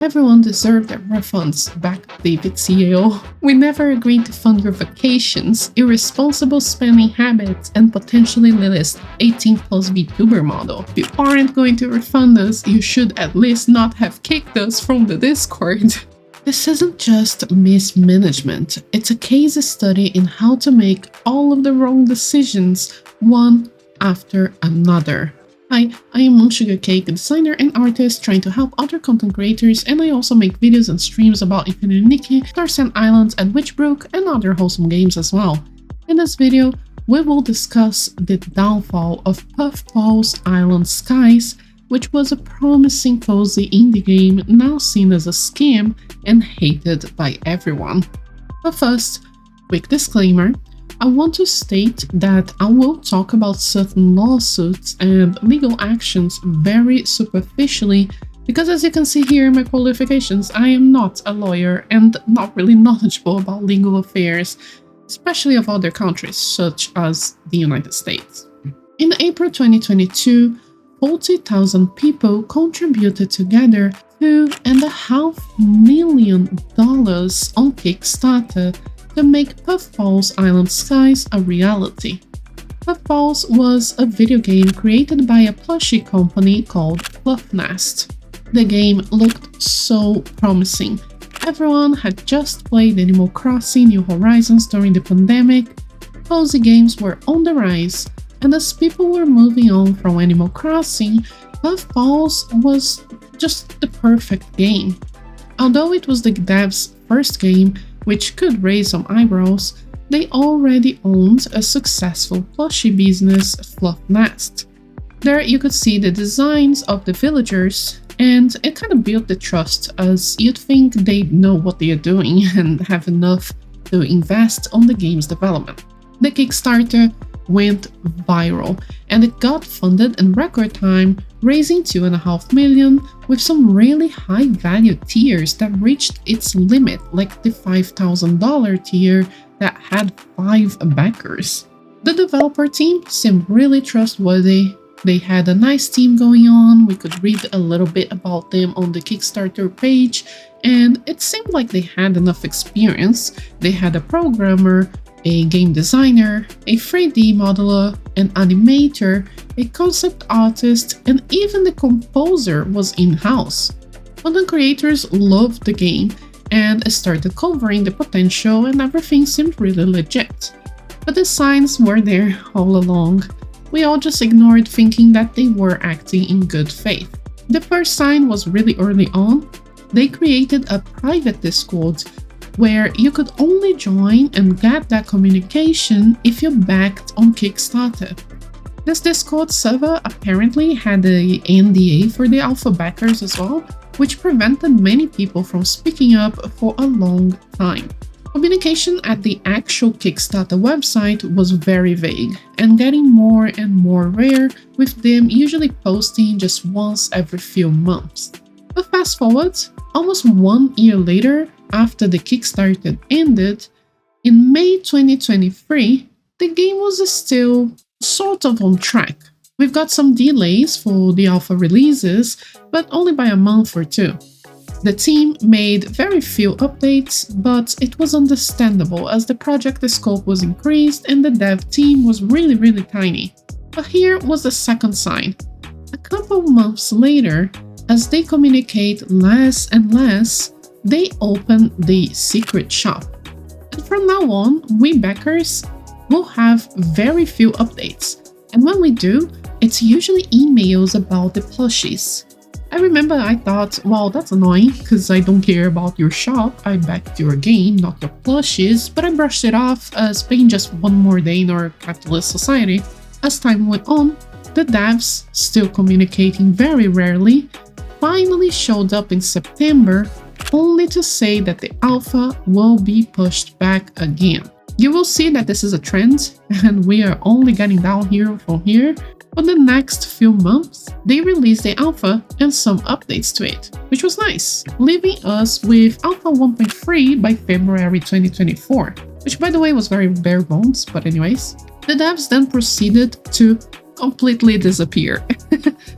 Everyone deserved their refunds, back David CEO. We never agreed to fund your vacations, irresponsible spending habits, and potentially list 18 plus VTuber model. If you aren't going to refund us, you should at least not have kicked us from the Discord. This isn't just mismanagement, it's a case study in how to make all of the wrong decisions one after another. Hi, I am Moonsugar Cake, a designer and artist trying to help other content creators, and I also make videos and streams about Infinite Nikki, Star Sand Islands, and Witchbrook, and other wholesome games as well. In this video, we will discuss the downfall of Puffpals Island Skies, which was a promising cozy indie game now seen as a scam and hated by everyone. But first, quick disclaimer. I want to state that I will talk about certain lawsuits and legal actions very superficially because, as you can see here in my qualifications, I am not a lawyer and not really knowledgeable about legal affairs, especially of other countries such as the United States. In April 2022, 40,000 people contributed together $2.5 million on Kickstarter to make Puffpals Island Skies a reality. Puffpals was a video game created by a plushie company called Fluffnest. The game looked so promising. Everyone had just played Animal Crossing New Horizons during the pandemic. Cozy games were on the rise, and as people were moving on from Animal Crossing, Puffpals was just the perfect game. Although it was the devs' first game, which could raise some eyebrows, they already owned a successful plushie business, Fluffnest. There you could see the designs of the villagers, and it kind of built the trust, as you'd think they'd know what they are doing and have enough to invest on the game's development. The Kickstarter went viral, and it got funded in record time, raising $2.5 million, with some really high value tiers that reached its limit, like the $5,000 tier that had 5 backers. The developer team seemed really trustworthy. They had a nice team going on. We could read a little bit about them on the Kickstarter page, and it seemed like they had enough experience. They had a programmer, a game designer, a 3D modeler, an animator, a concept artist, and even the composer was in-house. Content creators loved the game and started covering the potential, and everything seemed really legit. But the signs were there all along. We all just ignored, thinking that they were acting in good faith. The first sign was really early on. They created a private Discord where you could only join and get that communication if you backed on Kickstarter. This Discord server apparently had a NDA for the alpha backers as well, which prevented many people from speaking up for a long time. Communication at the actual Kickstarter website was very vague and getting more and more rare, with them usually posting just once every few months. But fast forward, almost 1 year later, after the Kickstarter ended, in May 2023, the game was still sort of on track. We've got some delays for the alpha releases, but only by a month or two. The team made very few updates, but it was understandable as the project scope was increased and the dev team was really tiny. But here was the second sign. A couple months later, as they communicate less and less, they open the secret shop. And from now on, we backers will have very few updates. And when we do, it's usually emails about the plushies. I remember I thought, well, that's annoying because I don't care about your shop. I backed your game, not your plushies, but I brushed it off as being just one more day in our capitalist society. As time went on, the devs, still communicating very rarely, finally showed up in September, only to say that the alpha will be pushed back again. You will see that this is a trend, and we are only getting downhill from here. For the next few months, they released the alpha and some updates to it, which was nice, leaving us with Alpha 1.3 by February 2024, which by the way was very bare bones, but anyways. The devs then proceeded to completely disappear.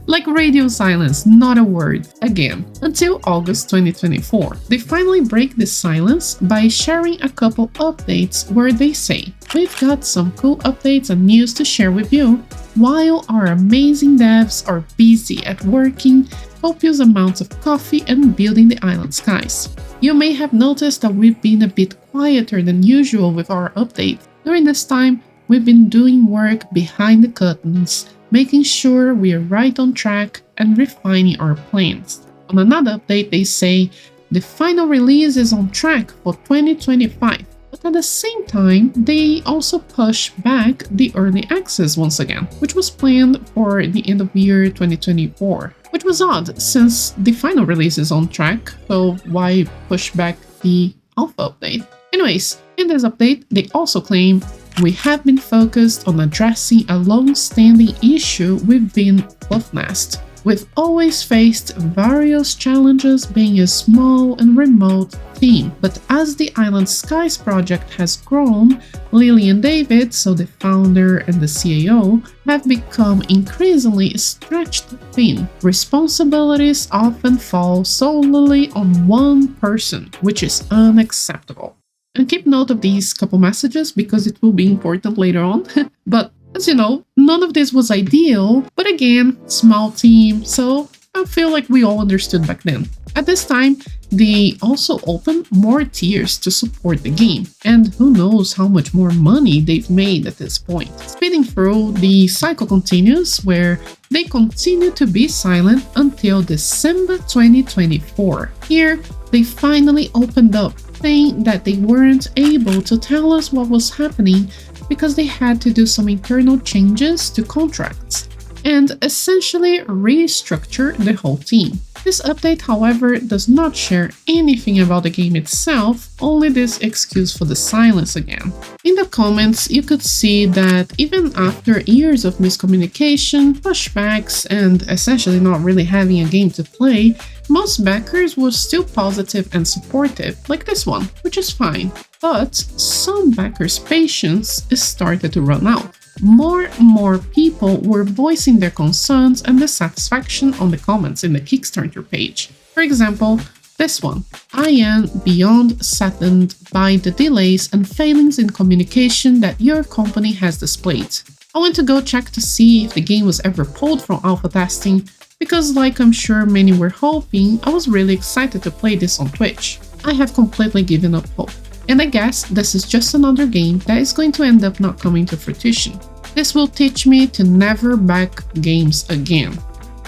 Like radio silence, not a word, again, until August 2024. They finally break this silence by sharing a couple updates where they say, "We've got some cool updates and news to share with you, while our amazing devs are busy at working copious amounts of coffee and building the island skies. You may have noticed that we've been a bit quieter than usual with our update. During this time, we've been doing work behind the curtains, making sure we are right on track and refining our plans." On another update, they say the final release is on track for 2025, but at the same time, they also push back the early access once again, which was planned for the end of year 2024, which was odd since the final release is on track, so why push back the alpha update? Anyways, in this update, they also claim, "We have been focused on addressing a long-standing issue within Fluffnest. We've always faced various challenges being a small and remote team, but as the Island Skies project has grown, Lily and David, so the founder and the CAO, have become increasingly stretched thin. Responsibilities often fall solely on one person, which is unacceptable." And keep note of these couple messages because it will be important later on. But as you know, none of this was ideal, but again, small team, so I feel like we all understood back then. At this time, they also opened more tiers to support the game, and who knows how much more money they've made at this point. Speeding through, the cycle continues where they continue to be silent until December 2024. Here, they finally opened up, saying that they weren't able to tell us what was happening because they had to do some internal changes to contracts and essentially restructure the whole team. This update, however, does not share anything about the game itself, only this excuse for the silence again. In the comments, you could see that even after years of miscommunication, pushbacks, and essentially not really having a game to play, most backers were still positive and supportive, like this one, which is fine. But some backers' patience started to run out. More and more people were voicing their concerns and dissatisfaction on the comments in the Kickstarter page. For example, this one. "I am beyond saddened by the delays and failings in communication that your company has displayed. I went to go check to see if the game was ever pulled from alpha testing, because like I'm sure many were hoping, I was really excited to play this on Twitch. I have completely given up hope. And I guess this is just another game that is going to end up not coming to fruition. This will teach me to never back games again."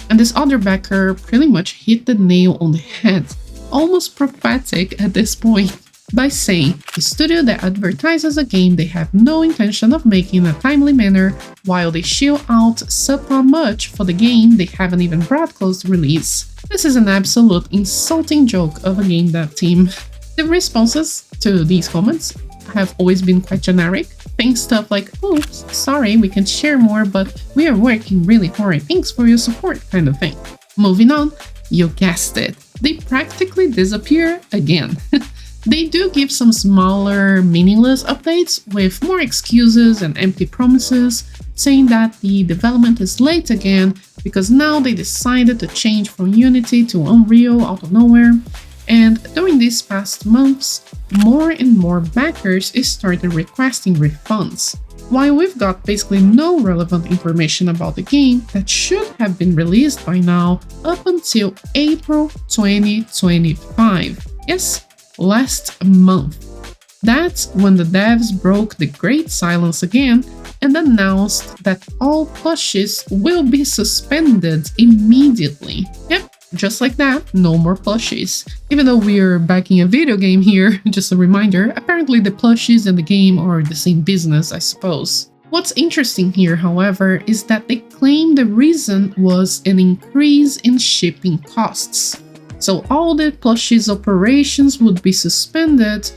And this other backer pretty much hit the nail on the head, almost prophetic at this point, by saying, "A studio that advertises a game they have no intention of making in a timely manner, while they shell out subpar much for the game they haven't even brought close to release. This is an absolute insulting joke of a game dev team." The responses to these comments have always been quite generic, saying stuff like, "Oops, sorry, we can share more, but we are working really hard, thanks for your support," kind of thing. Moving on, you guessed it, they practically disappear again. They do give some smaller, meaningless updates with more excuses and empty promises, saying that the development is late again because now they decided to change from Unity to Unreal out of nowhere. And during these past months, more and more backers started requesting refunds. While we've got basically no relevant information about the game that should have been released by now up until April 2025. Yes, last month. That's when the devs broke the great silence again and announced that all plushies will be suspended immediately. Yep. Just like that, no more plushies. Even though we're backing a video game here, just a reminder, apparently the plushies and the game are the same business, I suppose. What's interesting here, however, is that they claim the reason was an increase in shipping costs. So all the plushies operations would be suspended,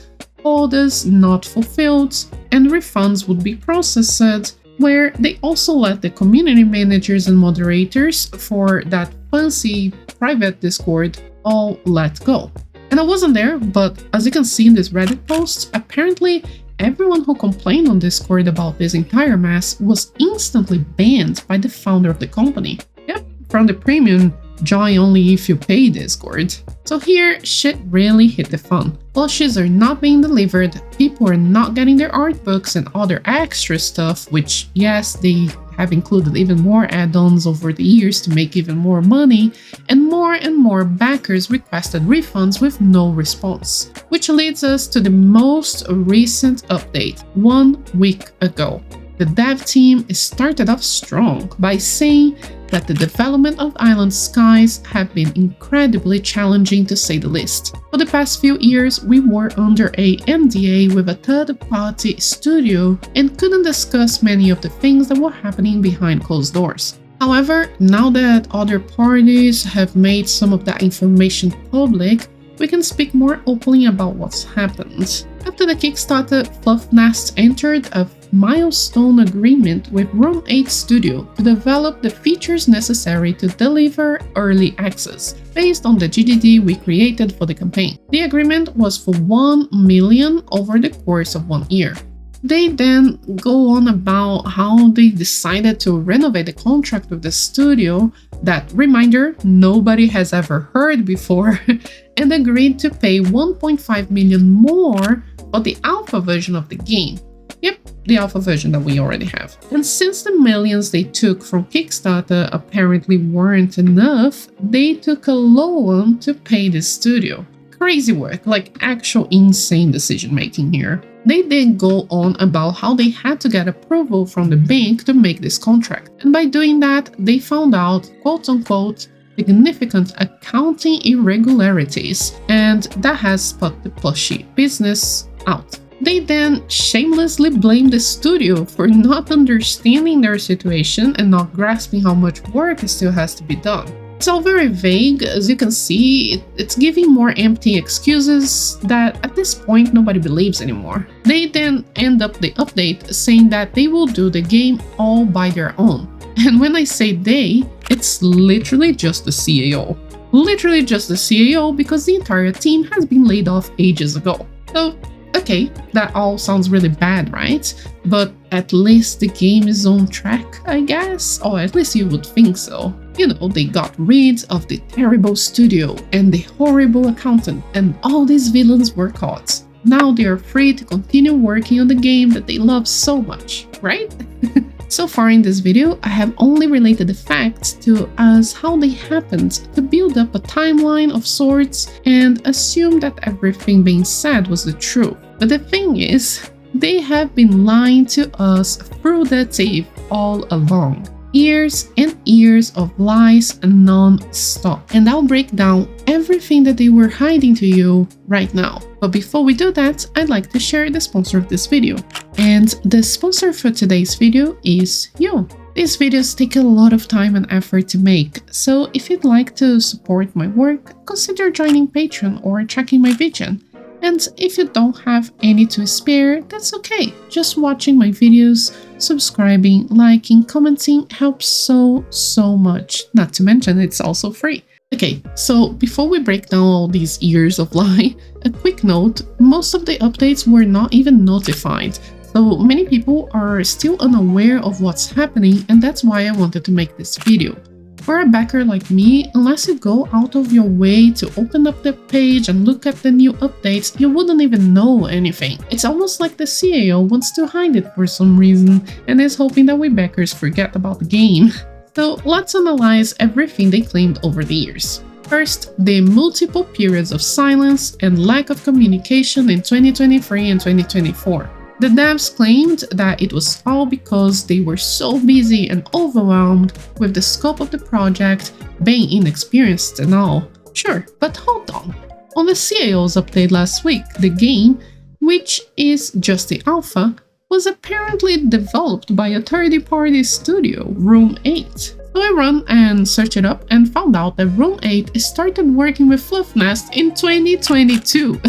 orders not fulfilled, and refunds would be processed, where they also let the community managers and moderators for that fancy private Discord all let go. And I wasn't there, but as you can see in this Reddit post, apparently everyone who complained on Discord about this entire mess was instantly banned by the founder of the company. Yep, from the premium, join only if you pay Discord. So here, shit really hit the fan. Plushies are not being delivered, people are not getting their art books and other extra stuff, which yes, they have included even more add-ons over the years to make even more money, and more backers requested refunds with no response. Which leads us to the most recent update, 1 week ago. The dev team started off strong by saying that the development of Island Skies have been incredibly challenging to say the least. For the past few years, we were under a NDA with a third-party studio and couldn't discuss many of the things that were happening behind closed doors. However, now that other parties have made some of that information public, we can speak more openly about what's happened. After the Kickstarter, Fluffnest entered a milestone agreement with Room 8 Studio to develop the features necessary to deliver early access, based on the GDD we created for the campaign. The agreement was for 1 million over the course of 1 year. They then go on about how they decided to renovate the contract with the studio that, reminder, nobody has ever heard before, and agreed to pay 1.5 million more for the alpha version of the game. Yep, the alpha version that we already have. And since the millions they took from Kickstarter apparently weren't enough, they took a loan to pay the studio. Crazy work, like actual insane decision making here. They then go on about how they had to get approval from the bank to make this contract. And by doing that, they found out, quote unquote, significant accounting irregularities, and that has put the plushie business out. They then shamelessly blame the studio for not understanding their situation and not grasping how much work still has to be done. It's all very vague, as you can see, it's giving more empty excuses that at this point nobody believes anymore. They then end up the update saying that they will do the game all by their own. And when I say they, it's literally just the CAO. Literally just the CAO, because the entire team has been laid off ages ago. So, okay, that all sounds really bad, right? But at least the game is on track, I guess? Or at least you would think so. You know, they got rid of the terrible studio and the horrible accountant, and all these villains were caught. Now they are free to continue working on the game that they love so much, right? So far in this video, I have only related the facts to as how they happened to build up a timeline of sorts and assume that everything being said was the truth. But the thing is, they have been lying to us through the teeth all along. Years and years of lies non-stop. And I'll break down everything that they were hiding to you right now. But before we do that, I'd like to share the sponsor of this video. And the sponsor for today's video is you. These videos take a lot of time and effort to make, so if you'd like to support my work, consider joining Patreon or checking my Vision. And if you don't have any to spare, that's okay. Just watching my videos, subscribing, liking, commenting helps so much. Not to mention it's also free. Okay, so before we break down all these years of lie, a quick note, most of the updates were not even notified. So many people are still unaware of what's happening, and that's why I wanted to make this video. For a backer like me, unless you go out of your way to open up the page and look at the new updates, you wouldn't even know anything. It's almost like the CAO wants to hide it for some reason and is hoping that we backers forget about the game. So let's analyze everything they claimed over the years. First, the multiple periods of silence and lack of communication in 2023 and 2024. The devs claimed that it was all because they were so busy and overwhelmed with the scope of the project, being inexperienced and all. Sure, but hold on. On the CAO's update last week, the game, which is just the alpha, was apparently developed by a third-party studio, Room 8. So I ran and searched it up and found out that Room 8 started working with Fluffnest in 2022,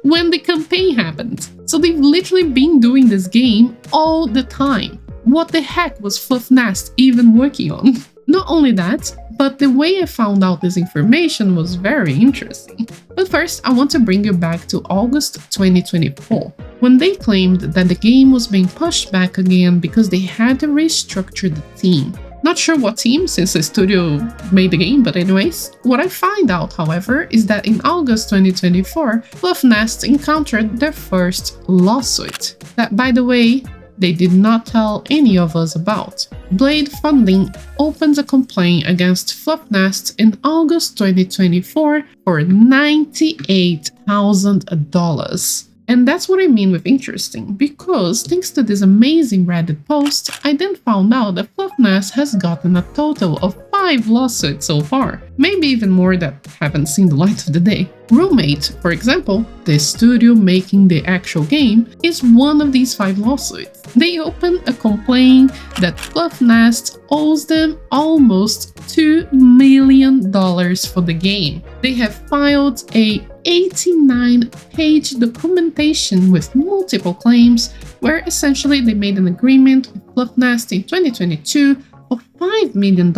when the campaign happened. So they've literally been doing this game all the time. What the heck was Fluffnest even working on? Not only that, but the way I found out this information was very interesting. But first, I want to bring you back to August 2024, when they claimed that the game was being pushed back again because they had to restructure the team. Not sure what team, since the studio made the game, but anyways. What I find out, however, is that in August 2024, Fluffnest encountered their first lawsuit. That, by the way, they did not tell any of us about. Blade Funding opened a complaint against Fluffnest in August 2024 for $98,000. And that's what I mean with interesting, because thanks to this amazing Reddit post, I then found out that Fluffnest has gotten a total of 5 lawsuits so far, maybe even more that haven't seen the light of the day. Roommate, for example, the studio making the actual game, is one of these 5 lawsuits. They opened a complaint that Fluffnest owes them almost $2 million for the game. They have filed a 89-page documentation with multiple claims, where essentially they made an agreement with Fluffnest in 2022 of $5 million.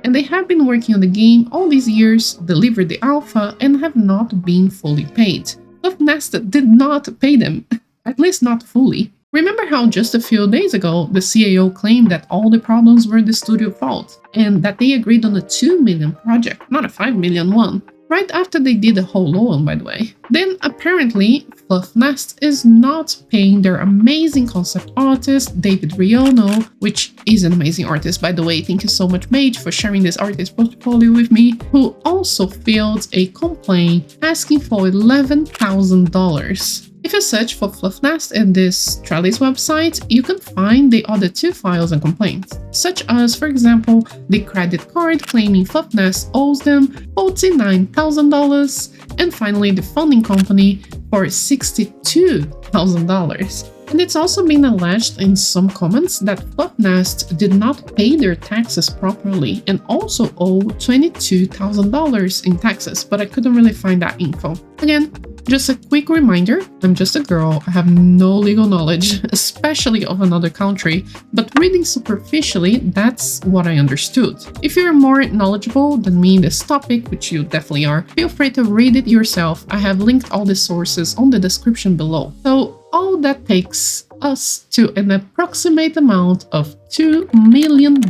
And they have been working on the game all these years, delivered the alpha, and have not been fully paid. Fluffnest did not pay them, at least not fully. Remember how just a few days ago, the CAO claimed that all the problems were the studio fault, and that they agreed on a $2 million project, not a $5 million one. Right after they did the whole loan, by the way. Then apparently, Fluffnest is not paying their amazing concept artist, David Riono, which is an amazing artist, by the way. Thank you so much, Mage, for sharing this artist portfolio with me, who also filed a complaint asking for $11,000. If you search for Fluffnest in this Trellis website, you can find the other 2 files and complaints, such as, for example, the credit card claiming Fluffnest owes them $49,000, and finally the funding company for $62,000. And it's also been alleged in some comments that Fluffnest did not pay their taxes properly and also owe $22,000 in taxes, but I couldn't really find that info. Again, just a quick reminder, I'm just a girl, I have no legal knowledge, especially of another country, but reading superficially, that's what I understood. If you're more knowledgeable than me in this topic, which you definitely are, feel free to read it yourself. I have linked all the sources on the description below. So all that takes us to an approximate amount of $2 million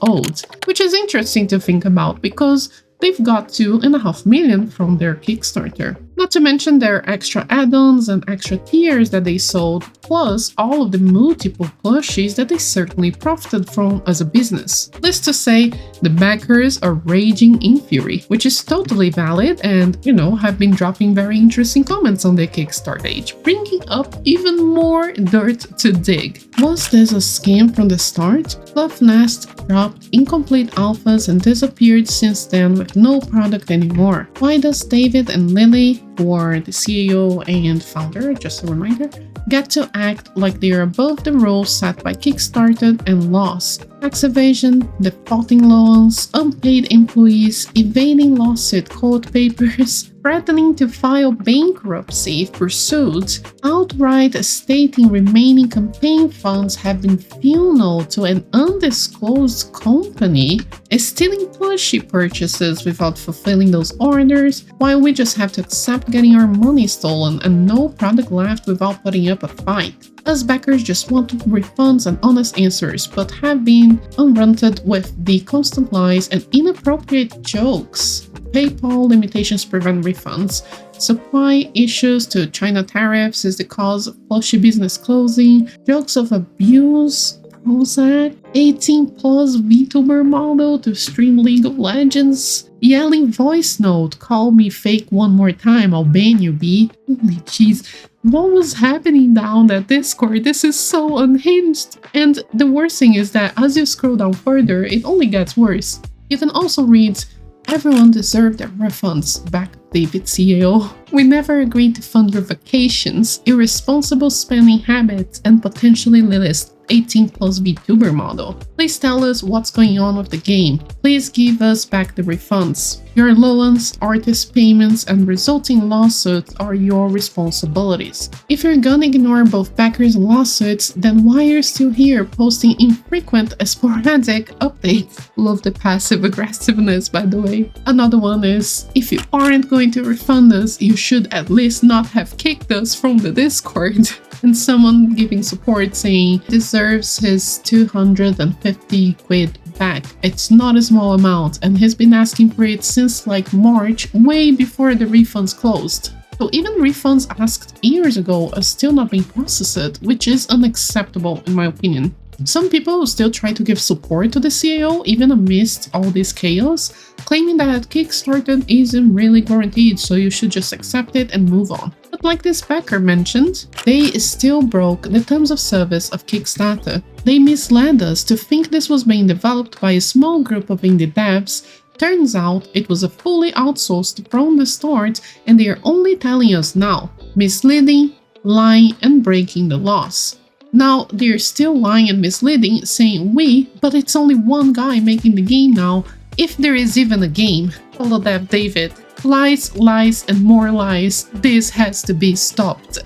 owed, which is interesting to think about because they've got $2.5 million from their Kickstarter. Not to mention their extra add-ons and extra tiers that they sold, plus all of the multiple plushies that they certainly profited from as a business. Needless to say, the backers are raging in fury, which is totally valid and, have been dropping very interesting comments on the Kickstarter page, bringing up even more dirt to dig. Was this a scam from the start? Fluffnest dropped incomplete alphas and disappeared since then with no product anymore. Why does David and Lily, or the CEO and founder, just a reminder, get to act like they are above the rules set by Kickstarter and laws? Tax evasion, defaulting loans, unpaid employees, evading lawsuit court papers, threatening to file bankruptcy if pursued, outright stating remaining campaign funds have been funneled to an undisclosed company, stealing plushie purchases without fulfilling those orders, while we just have to accept getting our money stolen and no product left without putting up a fight. Us backers just want refunds and honest answers, but have been unwanted with the constant lies and inappropriate jokes. PayPal limitations prevent refunds. Supply issues to China tariffs is the cause of plushie business closing. Jokes of abuse. Prozac. 18+ VTuber model to stream League of Legends. Yelling voice note. Call me fake one more time. I'll ban you, B. Holy jeez. What was happening down that Discord? This is so unhinged. And the worst thing is that as you scroll down further, it only gets worse. You can also read, everyone deserved their refunds, back David CAO. We never agreed to fund your vacations, irresponsible spending habits, and potentially list 18+ VTuber model. Please tell us what's going on with the game. Please give us back the refunds. Your loans, artist payments, and resulting lawsuits are your responsibilities. If you're gonna ignore both backers and lawsuits, then why are you still here posting infrequent sporadic updates? Love the passive aggressiveness, by the way. Another one is, if you aren't going to refund us, you should at least not have kicked us from the Discord. And someone giving support saying deserves his 250 quid back. It's not a small amount, and he's been asking for it since like March, way before the refunds closed. So even refunds asked years ago are still not being processed, which is unacceptable in my opinion. Some people still try to give support to the CAO even amidst all this chaos, claiming that Kickstarter isn't really guaranteed, so you should just accept it and move on. But like this backer mentioned, they still broke the terms of service of Kickstarter. They misled us to think this was being developed by a small group of indie devs. Turns out it was a fully outsourced from the start, and they are only telling us now. Misleading, lying, and breaking the laws. Now, they're still lying and misleading, saying we, but it's only one guy making the game now, if there is even a game. Follow that, David. Lies, lies, and more lies. This has to be stopped.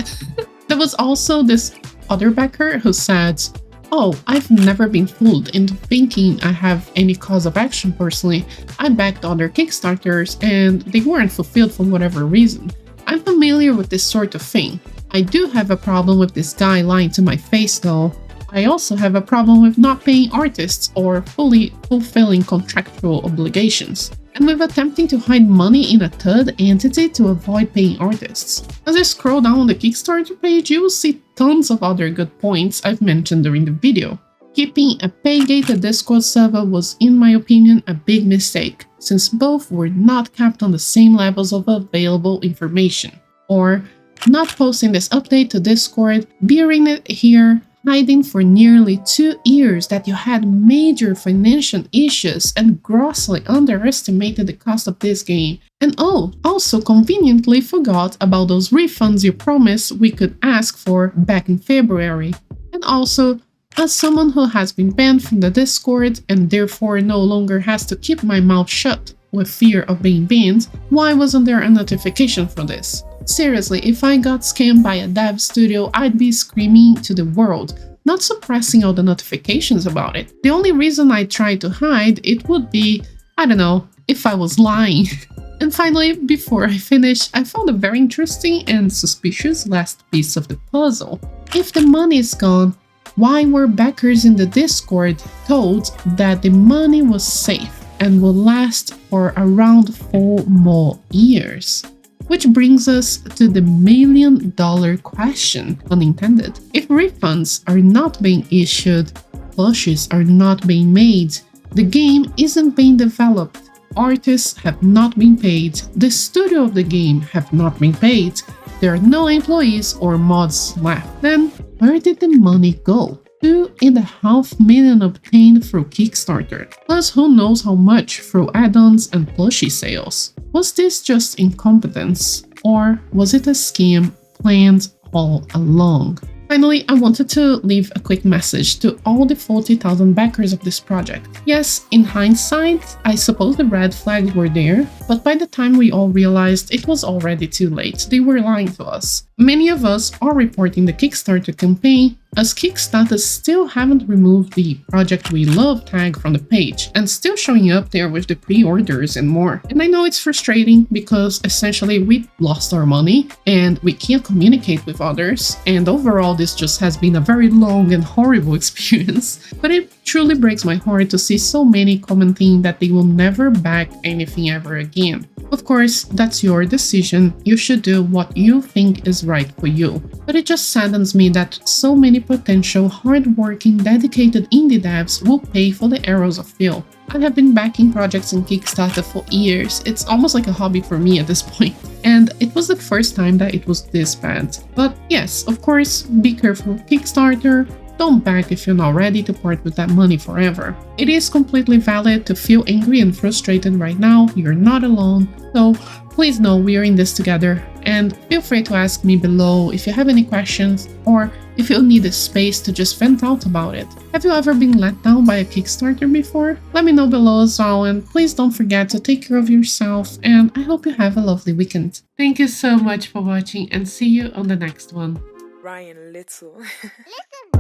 There was also this other backer who said, "Oh, I've never been fooled into thinking I have any cause of action personally. I backed other Kickstarters and they weren't fulfilled for whatever reason. I'm familiar with this sort of thing. I do have a problem with this guy lying to my face though. I also have a problem with not paying artists or fully fulfilling contractual obligations, and with attempting to hide money in a third entity to avoid paying artists." As I scroll down the Kickstarter page, you will see tons of other good points I've mentioned during the video. Keeping a pay-gated Discord server was, in my opinion, a big mistake, since both were not kept on the same levels of available information. Or not posting this update to Discord, bearing it here, hiding for nearly 2 years that you had major financial issues and grossly underestimated the cost of this game. And also conveniently forgot about those refunds you promised we could ask for back in February. And also, as someone who has been banned from the Discord and therefore no longer has to keep my mouth shut with fear of being banned, why wasn't there a notification for this? Seriously, if I got scammed by a dev studio, I'd be screaming to the world, not suppressing all the notifications about it. The only reason I tried to hide it would be, I don't know, if I was lying. And finally, before I finish, I found a very interesting and suspicious last piece of the puzzle. If the money is gone, why were backers in the Discord told that the money was safe and will last for around 4 more years? Which brings us to the million-dollar question, unintended. If refunds are not being issued, plushies are not being made, the game isn't being developed, artists have not been paid, the studio of the game have not been paid, there are no employees or mods left, then where did the money go? $2.5 million obtained through Kickstarter, plus who knows how much through add-ons and plushie sales. Was this just incompetence, or was it a scam planned all along? Finally, I wanted to leave a quick message to all the 40,000 backers of this project. Yes, in hindsight, I suppose the red flags were there, but by the time we all realized it was already too late, they were lying to us. Many of us are reporting the Kickstarter campaign, as Kickstarter still haven't removed the Project We Love tag from the page, and still showing up there with the pre-orders and more. And I know it's frustrating because essentially we lost our money and we can't communicate with others, and overall this just has been a very long and horrible experience. But it truly breaks my heart to see so many commenting that they will never back anything ever again. Of course, that's your decision, you should do what you think is right for you. But it just saddens me that so many potential hard-working, dedicated indie devs will pay for the arrows of feel. I have been backing projects in Kickstarter for years, it's almost like a hobby for me at this point. And it was the first time that it was this bad. But yes, of course, be careful with Kickstarter. Don't back if you're not ready to part with that money forever. It is completely valid to feel angry and frustrated right now, you're not alone. So please know we are in this together, and feel free to ask me below if you have any questions or if you need a space to just vent out about it. Have you ever been let down by a Kickstarter before? Let me know below as well, and please don't forget to take care of yourself, and I hope you have a lovely weekend. Thank you so much for watching, and see you on the next one. Ryan Little. Listen.